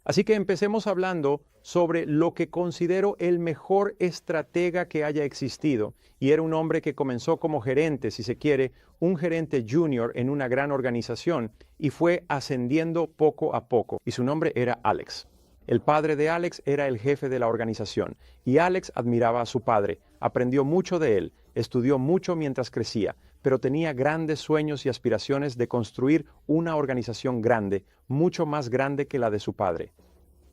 Así que empecemos hablando sobre lo que considero el mejor estratega que haya existido. Y era un hombre que comenzó como gerente, si se quiere, un gerente junior en una gran organización y fue ascendiendo poco a poco. Y su nombre era Alex. El padre de Alex era el jefe de la organización y Alex admiraba a su padre, aprendió mucho de él, estudió mucho mientras crecía, pero tenía grandes sueños y aspiraciones de construir una organización grande, mucho más grande que la de su padre.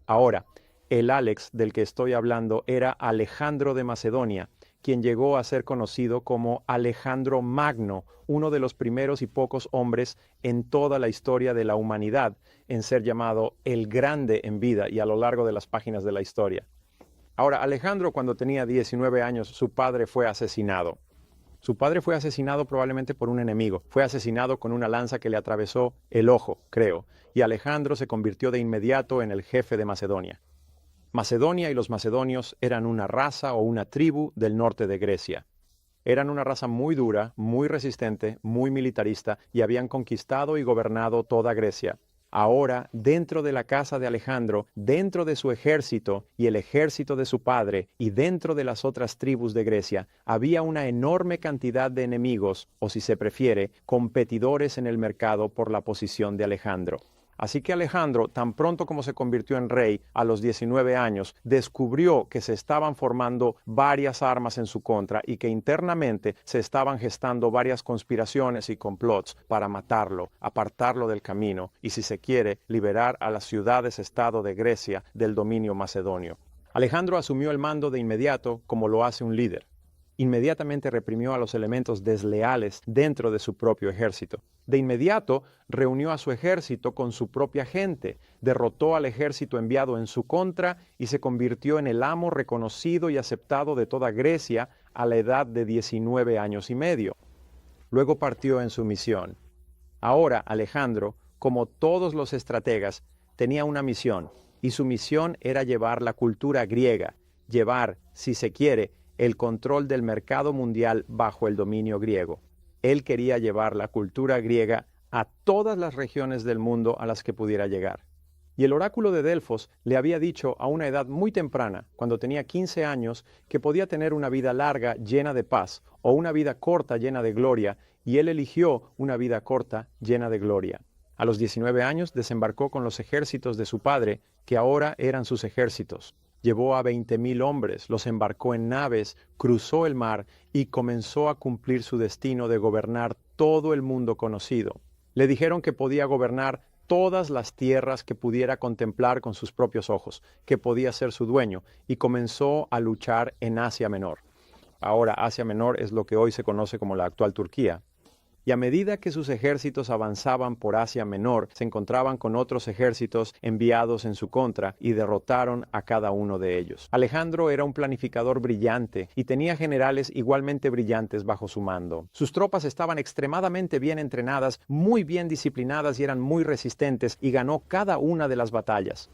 Ahora, el Alex del que estoy hablando era Alejandro de Macedonia, quien llegó a ser conocido como Alejandro Magno, uno de los primeros y pocos hombres en toda la historia de la humanidad en ser llamado el Grande en vida y a lo largo de las páginas de la historia. Ahora, Alejandro, cuando tenía 19 años, su padre fue asesinado. Su padre fue asesinado probablemente por un enemigo. Fue asesinado con una lanza que le atravesó el ojo, creo, y Alejandro se convirtió de inmediato en el jefe de Macedonia. Macedonia y los macedonios eran una raza o una tribu del norte de Grecia. Eran una raza muy dura, muy resistente, muy militarista y habían conquistado y gobernado toda Grecia. Ahora, dentro de la casa de Alejandro, dentro de su ejército y el ejército de su padre, y dentro de las otras tribus de Grecia, había una enorme cantidad de enemigos, o si se prefiere, competidores en el mercado por la posición de Alejandro. Así que Alejandro, tan pronto como se convirtió en rey, a los 19 años, descubrió que se estaban formando varias armas en su contra y que internamente se estaban gestando varias conspiraciones y complots para matarlo, apartarlo del camino y, si se quiere, liberar a las ciudades-estado de Grecia del dominio macedonio. Alejandro asumió el mando de inmediato como lo hace un líder. Inmediatamente reprimió a los elementos desleales dentro de su propio ejército. De inmediato reunió a su ejército con su propia gente, derrotó al ejército enviado en su contra y se convirtió en el amo reconocido y aceptado de toda Grecia a la edad de 19 años y medio. Luego partió en su misión. Ahora Alejandro, como todos los estrategas, tenía una misión, y su misión era llevar la cultura griega, llevar, si se quiere, el control del mercado mundial bajo el dominio griego. Él quería llevar la cultura griega a todas las regiones del mundo a las que pudiera llegar. Y el oráculo de Delfos le había dicho a una edad muy temprana, cuando tenía 15 años, que podía tener una vida larga llena de paz o una vida corta llena de gloria, y él eligió una vida corta llena de gloria. A los 19 años desembarcó con los ejércitos de su padre, que ahora eran sus ejércitos. Llevó a 20,000 hombres, los embarcó en naves, cruzó el mar y comenzó a cumplir su destino de gobernar todo el mundo conocido. Le dijeron que podía gobernar todas las tierras que pudiera contemplar con sus propios ojos, que podía ser su dueño, y comenzó a luchar en Asia Menor. Ahora, Asia Menor es lo que hoy se conoce como la actual Turquía. Y a medida que sus ejércitos avanzaban por Asia Menor, se encontraban con otros ejércitos enviados en su contra y derrotaron a cada uno de ellos. Alejandro era un planificador brillante y tenía generales igualmente brillantes bajo su mando. Sus tropas estaban extremadamente bien entrenadas, muy bien disciplinadas y eran muy resistentes, y ganó cada una de las batallas.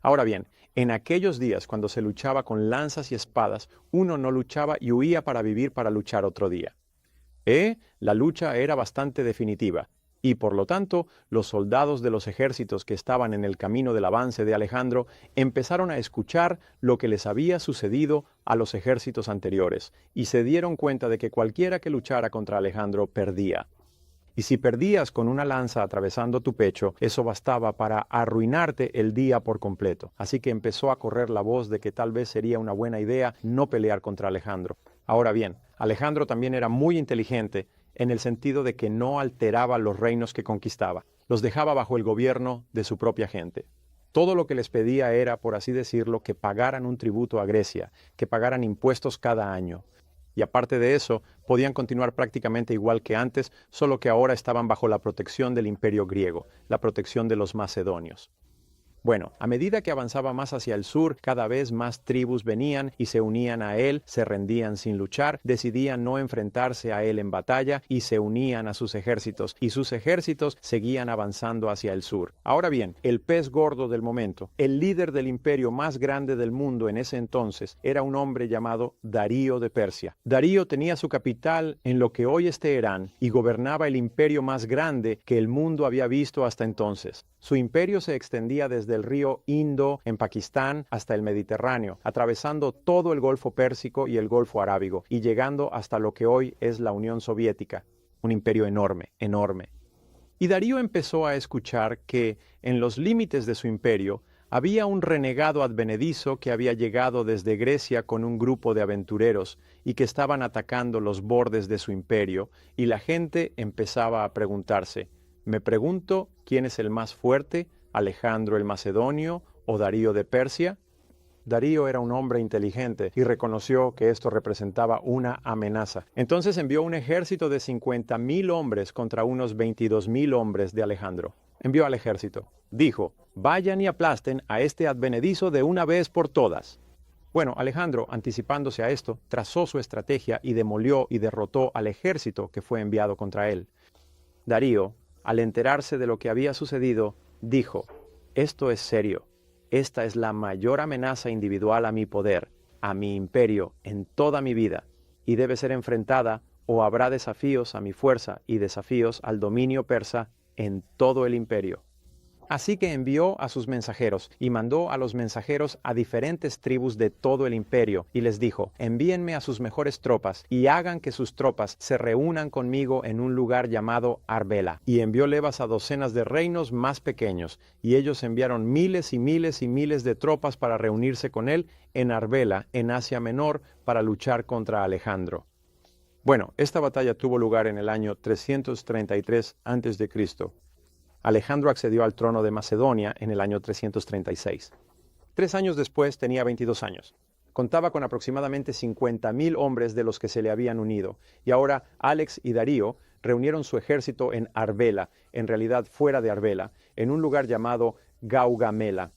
Ahora bien, en aquellos días cuando se luchaba con lanzas y espadas, uno no luchaba y huía para vivir para luchar otro día. La lucha era bastante definitiva, y por lo tanto, los soldados de los ejércitos que estaban en el camino del avance de Alejandro empezaron a escuchar lo que les había sucedido a los ejércitos anteriores, y se dieron cuenta de que cualquiera que luchara contra Alejandro perdía. Y si perdías con una lanza atravesando tu pecho, eso bastaba para arruinarte el día por completo. Así que empezó a correr la voz de que tal vez sería una buena idea no pelear contra Alejandro. Ahora bien, Alejandro también era muy inteligente en el sentido de que no alteraba los reinos que conquistaba, los dejaba bajo el gobierno de su propia gente. Todo lo que les pedía era, por así decirlo, que pagaran un tributo a Grecia, que pagaran impuestos cada año. Y aparte de eso, podían continuar prácticamente igual que antes, solo que ahora estaban bajo la protección del imperio griego, la protección de los macedonios. Bueno, a medida que avanzaba más hacia el sur, cada vez más tribus venían y se unían a él, se rendían sin luchar, decidían no enfrentarse a él en batalla y se unían a sus ejércitos, y sus ejércitos seguían avanzando hacia el sur. Ahora bien, el pez gordo del momento, el líder del imperio más grande del mundo en ese entonces, era un hombre llamado Darío de Persia. Darío tenía su capital en lo que hoy es Teherán y gobernaba el imperio más grande que el mundo había visto hasta entonces. Su imperio se extendía desde desde el río Indo en Pakistán hasta el Mediterráneo, atravesando todo el Golfo Pérsico y el Golfo Arábigo, y llegando hasta lo que hoy es la Unión Soviética, un imperio enorme, enorme. Y Darío empezó a escuchar que, en los límites de su imperio, había un renegado advenedizo que había llegado desde Grecia con un grupo de aventureros y que estaban atacando los bordes de su imperio, y la gente empezaba a preguntarse: me pregunto, ¿quién es el más fuerte, Alejandro el Macedonio o Darío de Persia? Darío era un hombre inteligente y reconoció que esto representaba una amenaza. Entonces envió un ejército de 50,000 hombres contra unos 22,000 hombres de Alejandro. Envió al ejército. Dijo: vayan y aplasten a este advenedizo de una vez por todas. Bueno, Alejandro, anticipándose a esto, trazó su estrategia y demolió y derrotó al ejército que fue enviado contra él. Darío, al enterarse de lo que había sucedido, dijo: esto es serio. Esta es la mayor amenaza individual a mi poder, a mi imperio, en toda mi vida, y debe ser enfrentada, o habrá desafíos a mi fuerza y desafíos al dominio persa en todo el imperio. Así que envió a sus mensajeros y mandó a los mensajeros a diferentes tribus de todo el imperio y les dijo: envíenme a sus mejores tropas y hagan que sus tropas se reúnan conmigo en un lugar llamado Arbela. Y envió levas a docenas de reinos más pequeños, y ellos enviaron miles y miles y miles de tropas para reunirse con él en Arbela, en Asia Menor, para luchar contra Alejandro. Bueno, esta batalla tuvo lugar en el año 333 a.C. Alejandro accedió al trono de Macedonia en el año 336. 3 años después tenía 22 años. Contaba con aproximadamente 50,000 hombres de los que se le habían unido, y ahora Alex y Darío reunieron su ejército en Arbela, en realidad fuera de Arbela, en un lugar llamado Gaugamela.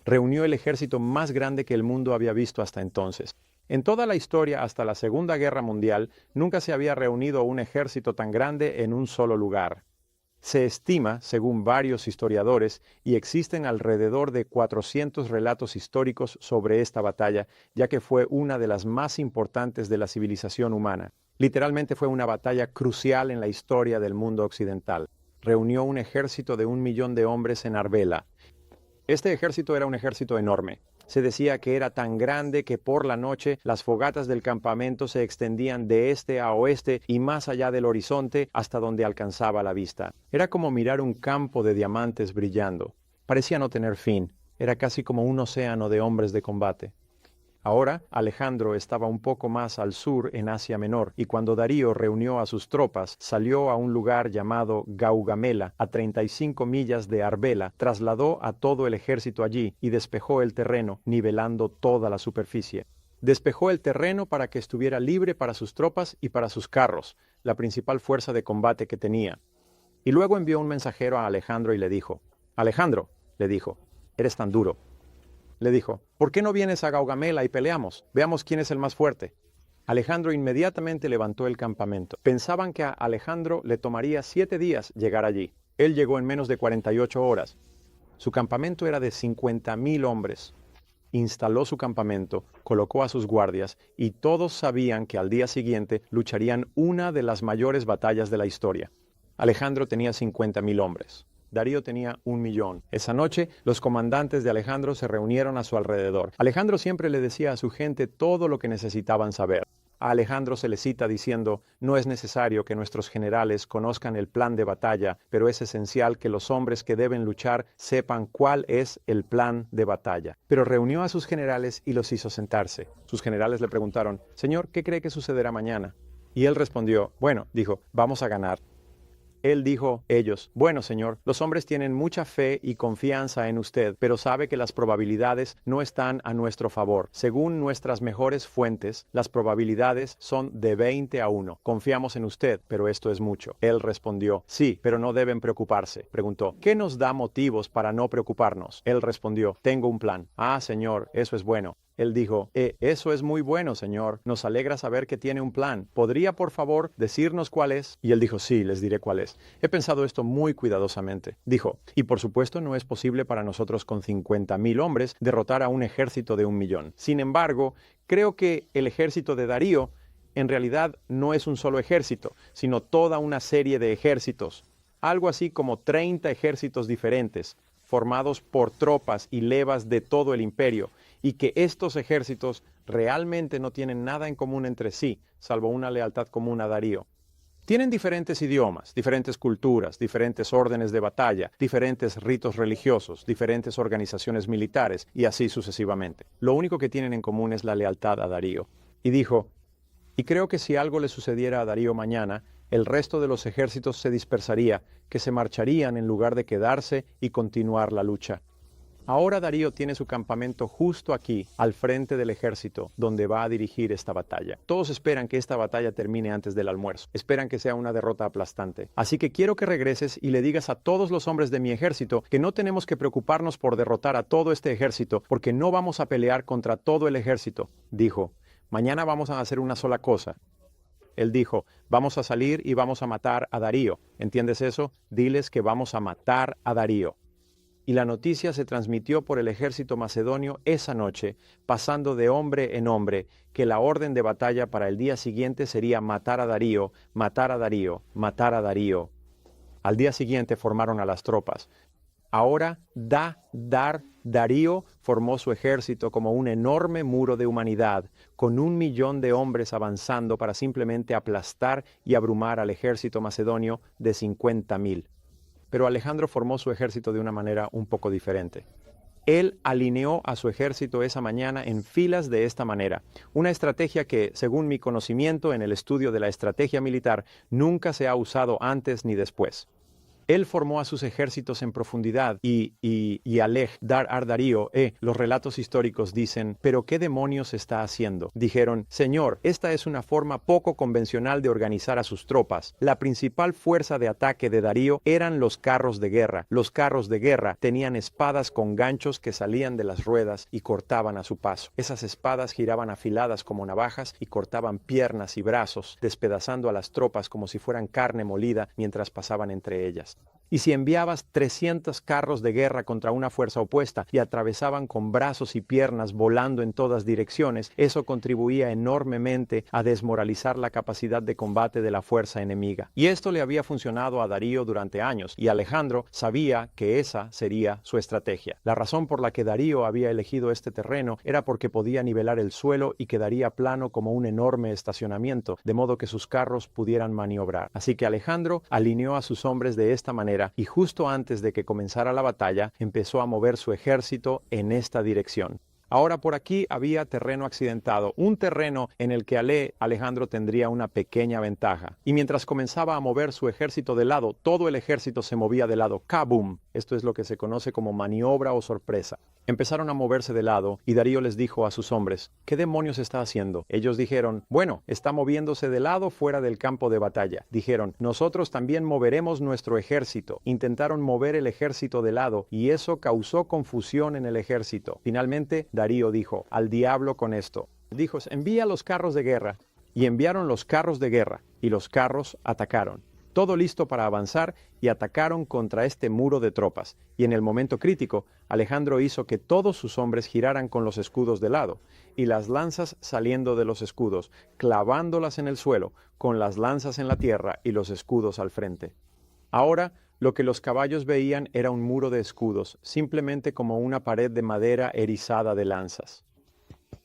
Reunió el ejército más grande que el mundo había visto hasta entonces. En toda la historia hasta la Segunda Guerra Mundial, nunca se había reunido un ejército tan grande en un solo lugar. Se estima, según varios historiadores, y existen alrededor de 400 relatos históricos sobre esta batalla, ya que fue una de las más importantes de la civilización humana. Literalmente fue una batalla crucial en la historia del mundo occidental. Reunió un ejército de 1,000,000 de hombres en Arbela. Este ejército era un ejército enorme. Se decía que era tan grande que por la noche las fogatas del campamento se extendían de este a oeste y más allá del horizonte hasta donde alcanzaba la vista. Era como mirar un campo de diamantes brillando. Parecía no tener fin. Era casi como un océano de hombres de combate. Ahora Alejandro estaba un poco más al sur en Asia Menor, y cuando Darío reunió a sus tropas, salió a un lugar llamado Gaugamela, a 35 millas de Arbela, trasladó a todo el ejército allí y despejó el terreno, nivelando toda la superficie. Despejó el terreno para que estuviera libre para sus tropas y para sus carros, la principal fuerza de combate que tenía. Y luego envió un mensajero a Alejandro y le dijo: Alejandro, le dijo, eres tan duro. Le dijo: ¿por qué no vienes a Gaugamela y peleamos? Veamos quién es el más fuerte. Alejandro inmediatamente levantó el campamento. Pensaban que a Alejandro le tomaría 7 días llegar allí. Él llegó en menos de 48 horas. Su campamento era de 50,000 hombres. Instaló su campamento, colocó a sus guardias, y todos sabían que al día siguiente lucharían una de las mayores batallas de la historia. Alejandro tenía 50,000 hombres. Darío tenía 1,000,000. Esa noche, los comandantes de Alejandro se reunieron a su alrededor. Alejandro siempre le decía a su gente todo lo que necesitaban saber. A Alejandro se le cita diciendo: no es necesario que nuestros generales conozcan el plan de batalla, pero es esencial que los hombres que deben luchar sepan cuál es el plan de batalla. Pero reunió a sus generales y los hizo sentarse. Sus generales le preguntaron: Señor, ¿qué cree que sucederá mañana? Y él respondió: bueno, dijo, vamos a ganar. Él dijo, ellos: bueno, señor, los hombres tienen mucha fe y confianza en usted, pero sabe que las probabilidades no están a nuestro favor. Según nuestras mejores fuentes, las probabilidades son de 20-1. Confiamos en usted, pero esto es mucho. Él respondió: sí, pero no deben preocuparse. Preguntó: ¿qué nos da motivos para no preocuparnos? Él respondió: tengo un plan. Ah, señor, eso es bueno. Él dijo: eso es muy bueno, señor. Nos alegra saber que tiene un plan. ¿Podría, por favor, decirnos cuál es? Y él dijo: sí, les diré cuál es. He pensado esto muy cuidadosamente. Dijo: y por supuesto no es posible para nosotros con 50,000 hombres derrotar a un ejército de 1,000,000. Sin embargo, creo que el ejército de Darío en realidad no es un solo ejército, sino toda una serie de ejércitos. Algo así como 30 ejércitos diferentes, formados por tropas y levas de todo el imperio, y que estos ejércitos realmente no tienen nada en común entre sí, salvo una lealtad común a Darío. Tienen diferentes idiomas, diferentes culturas, diferentes órdenes de batalla, diferentes ritos religiosos, diferentes organizaciones militares, y así sucesivamente. Lo único que tienen en común es la lealtad a Darío. Y dijo, y creo que si algo le sucediera a Darío mañana, el resto de los ejércitos se dispersaría, que se marcharían en lugar de quedarse y continuar la lucha. Ahora Darío tiene su campamento justo aquí, al frente del ejército, donde va a dirigir esta batalla. Todos esperan que esta batalla termine antes del almuerzo. Esperan que sea una derrota aplastante. Así que quiero que regreses y le digas a todos los hombres de mi ejército que no tenemos que preocuparnos por derrotar a todo este ejército, porque no vamos a pelear contra todo el ejército. Dijo, mañana vamos a hacer una sola cosa. Él dijo, vamos a salir y vamos a matar a Darío. ¿Entiendes eso? Diles que vamos a matar a Darío. Y la noticia se transmitió por el ejército macedonio esa noche, pasando de hombre en hombre, que la orden de batalla para el día siguiente sería matar a Darío, matar a Darío, matar a Darío. Al día siguiente formaron a las tropas. Ahora Darío formó su ejército como un enorme muro de humanidad, con 1 millón de hombres avanzando para simplemente aplastar y abrumar al ejército macedonio de 50,000. Pero Alejandro formó su ejército de una manera un poco diferente. Él alineó a su ejército esa mañana en filas de esta manera, una estrategia que, según mi conocimiento en el estudio de la estrategia militar, nunca se ha usado antes ni después. Él formó a sus ejércitos en profundidad y Darío, los relatos históricos dicen, ¿pero qué demonios está haciendo? Dijeron, Señor, esta es una forma poco convencional de organizar a sus tropas. La principal fuerza de ataque de Darío eran los carros de guerra. Los carros de guerra tenían espadas con ganchos que salían de las ruedas y cortaban a su paso. Esas espadas giraban afiladas como navajas y cortaban piernas y brazos, despedazando a las tropas como si fueran carne molida mientras pasaban entre ellas. Y si enviabas 300 carros de guerra contra una fuerza opuesta y atravesaban con brazos y piernas volando en todas direcciones, eso contribuía enormemente a desmoralizar la capacidad de combate de la fuerza enemiga. Y esto le había funcionado a Darío durante años, y Alejandro sabía que esa sería su estrategia. La razón por la que Darío había elegido este terreno era porque podía nivelar el suelo y quedaría plano como un enorme estacionamiento, de modo que sus carros pudieran maniobrar. Así que Alejandro alineó a sus hombres de esta manera, y justo antes de que comenzara la batalla, empezó a mover su ejército en esta dirección. Ahora por aquí había terreno accidentado, un terreno en el que Alejandro tendría una pequeña ventaja. Y mientras comenzaba a mover su ejército de lado, todo el ejército se movía de lado. ¡Kabum! Esto es lo que se conoce como maniobra o sorpresa. Empezaron a moverse de lado y Darío les dijo a sus hombres, ¿qué demonios está haciendo? Ellos dijeron, bueno, está moviéndose de lado fuera del campo de batalla. Dijeron, nosotros también moveremos nuestro ejército. Intentaron mover el ejército de lado y eso causó confusión en el ejército. Finalmente, Darío dijo, al diablo con esto. Dijo, envía los carros de guerra. Y enviaron los carros de guerra y los carros atacaron. Todo listo para avanzar y atacaron contra este muro de tropas. Y en el momento crítico, Alejandro hizo que todos sus hombres giraran con los escudos de lado, y las lanzas saliendo de los escudos, clavándolas en el suelo, con las lanzas en la tierra y los escudos al frente. Ahora, lo que los caballos veían era un muro de escudos, simplemente como una pared de madera erizada de lanzas.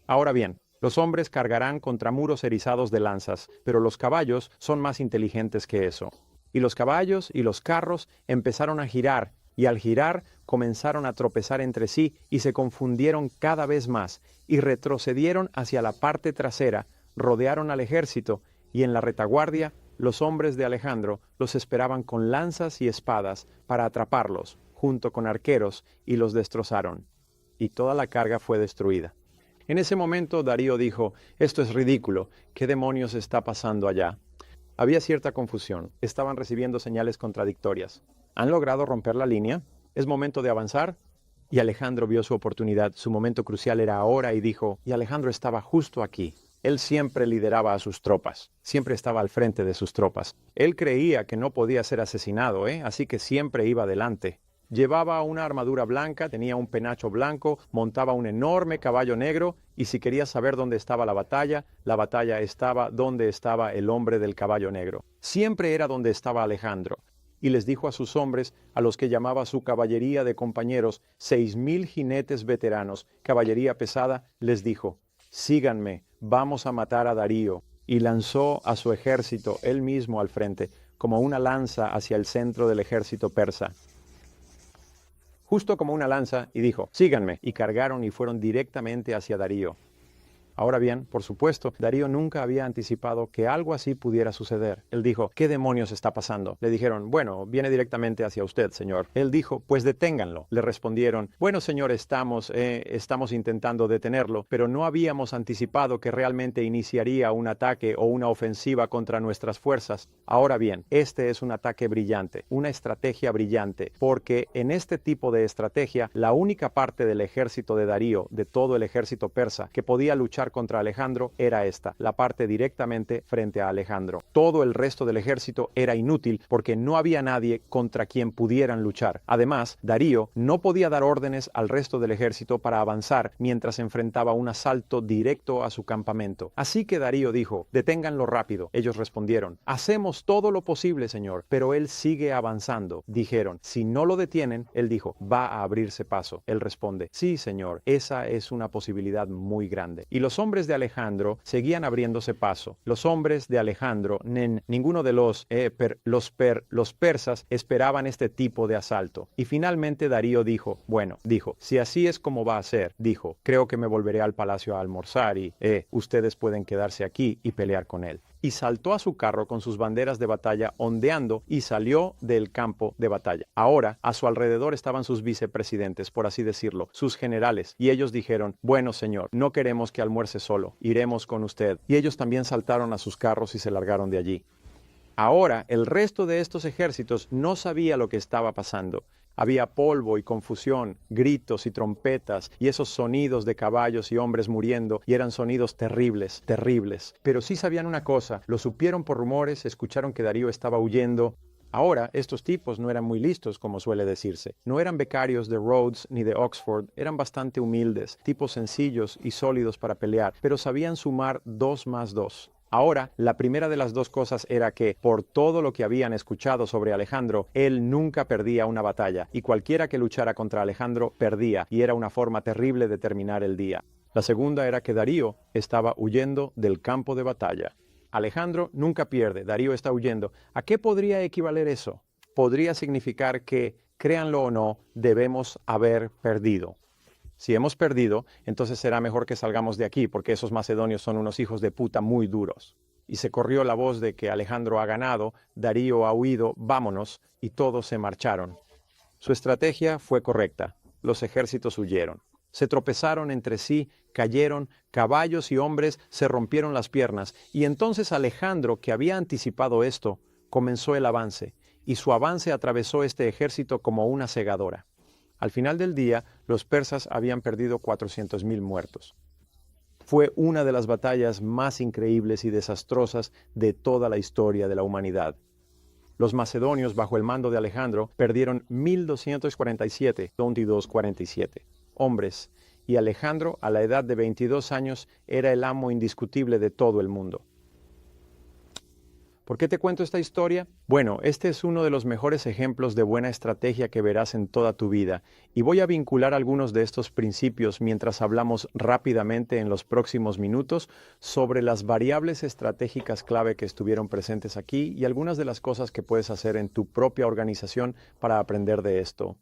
Ahora bien, los hombres cargarán contra muros erizados de lanzas, pero los caballos son más inteligentes que eso. Y los caballos y los carros empezaron a girar, y al girar comenzaron a tropezar entre sí y se confundieron cada vez más, y retrocedieron hacia la parte trasera, rodearon al ejército, y en la retaguardia los hombres de Alejandro los esperaban con lanzas y espadas para atraparlos, junto con arqueros, y los destrozaron. Y toda la carga fue destruida. En ese momento Darío dijo, esto es ridículo, ¿qué demonios está pasando allá? Había cierta confusión, estaban recibiendo señales contradictorias. ¿Han logrado romper la línea? ¿Es momento de avanzar? Y Alejandro vio su oportunidad, su momento crucial era ahora y dijo, y Alejandro estaba justo aquí. Él siempre lideraba a sus tropas, siempre estaba al frente de sus tropas. Él creía que no podía ser asesinado, así que siempre iba adelante. Llevaba una armadura blanca, tenía un penacho blanco, montaba un enorme caballo negro, y si querías saber dónde estaba la batalla estaba donde estaba el hombre del caballo negro. Siempre era donde estaba Alejandro. y les dijo a sus hombres, a los que llamaba su caballería de compañeros, 6,000 jinetes veteranos, caballería pesada, les dijo: síganme, vamos a matar a Darío. Y lanzó a su ejército él mismo al frente, como una lanza hacia el centro del ejército persa. Justo como una lanza, y dijo: síganme. Y cargaron y fueron directamente hacia Darío. Ahora bien, por supuesto, Darío nunca había anticipado que algo así pudiera suceder. Él dijo: ¿qué demonios está pasando? Le dijeron: bueno, viene directamente hacia usted, señor. Él dijo: pues deténganlo. Le respondieron: bueno, señor, estamos intentando detenerlo, pero no habíamos anticipado que realmente iniciaría un ataque o una ofensiva contra nuestras fuerzas. Ahora bien, este es un ataque brillante, una estrategia brillante, porque en este tipo de estrategia, la única parte del ejército de Darío, de todo el ejército persa, que podía luchar contra Alejandro era esta, la parte directamente frente a Alejandro. Todo el resto del ejército era inútil porque no había nadie contra quien pudieran luchar. Además, Darío no podía dar órdenes al resto del ejército para avanzar mientras enfrentaba un asalto directo a su campamento. Así que Darío dijo: deténganlo rápido. Ellos respondieron: hacemos todo lo posible, señor, pero él sigue avanzando. Dijeron: si no lo detienen, él dijo: va a abrirse paso. Él responde: sí, señor, esa es una posibilidad muy grande. Y los hombres de Alejandro seguían abriéndose paso. Los hombres de Alejandro, ninguno de los persas esperaban este tipo de asalto. Y finalmente Darío dijo: si así es como va a ser, creo que me volveré al palacio a almorzar y, ustedes pueden quedarse aquí y pelear con él. Y saltó a su carro con sus banderas de batalla ondeando y salió del campo de batalla. Ahora, a su alrededor estaban sus vicepresidentes, por así decirlo, sus generales, y ellos dijeron: bueno, señor, no queremos que almuerce solo, iremos con usted. Y ellos también saltaron a sus carros y se largaron de allí. Ahora, el resto de estos ejércitos no sabía lo que estaba pasando. Había polvo y confusión, gritos y trompetas, y esos sonidos de caballos y hombres muriendo, y eran sonidos terribles, terribles. Pero sí sabían una cosa: lo supieron por rumores, escucharon que Darío estaba huyendo. Ahora, estos tipos no eran muy listos, como suele decirse. No eran becarios de Rhodes ni de Oxford, eran bastante humildes, tipos sencillos y sólidos para pelear, pero sabían sumar 2 más 2. Ahora, la primera de las dos cosas era que, por todo lo que habían escuchado sobre Alejandro, él nunca perdía una batalla, y cualquiera que luchara contra Alejandro perdía, y era una forma terrible de terminar el día. La segunda era que Darío estaba huyendo del campo de batalla. Alejandro nunca pierde, Darío está huyendo. ¿A qué podría equivaler eso? Podría significar que, créanlo o no, debemos haber perdido. Si hemos perdido, entonces será mejor que salgamos de aquí, porque esos macedonios son unos hijos de puta muy duros. Y se corrió la voz de que Alejandro ha ganado, Darío ha huido, vámonos, y todos se marcharon. Su estrategia fue correcta. Los ejércitos huyeron. Se tropezaron entre sí, cayeron, caballos y hombres se rompieron las piernas, y entonces Alejandro, que había anticipado esto, comenzó el avance, y su avance atravesó este ejército como una segadora. Al final del día, los persas habían perdido 400,000 muertos. Fue una de las batallas más increíbles y desastrosas de toda la historia de la humanidad. Los macedonios, bajo el mando de Alejandro, perdieron 1,247, 22,47 hombres, y Alejandro, a la edad de 22 años, era el amo indiscutible de todo el mundo. ¿Por qué te cuento esta historia? Bueno, este es uno de los mejores ejemplos de buena estrategia que verás en toda tu vida, y voy a vincular algunos de estos principios mientras hablamos rápidamente en los próximos minutos sobre las variables estratégicas clave que estuvieron presentes aquí y algunas de las cosas que puedes hacer en tu propia organización para aprender de esto.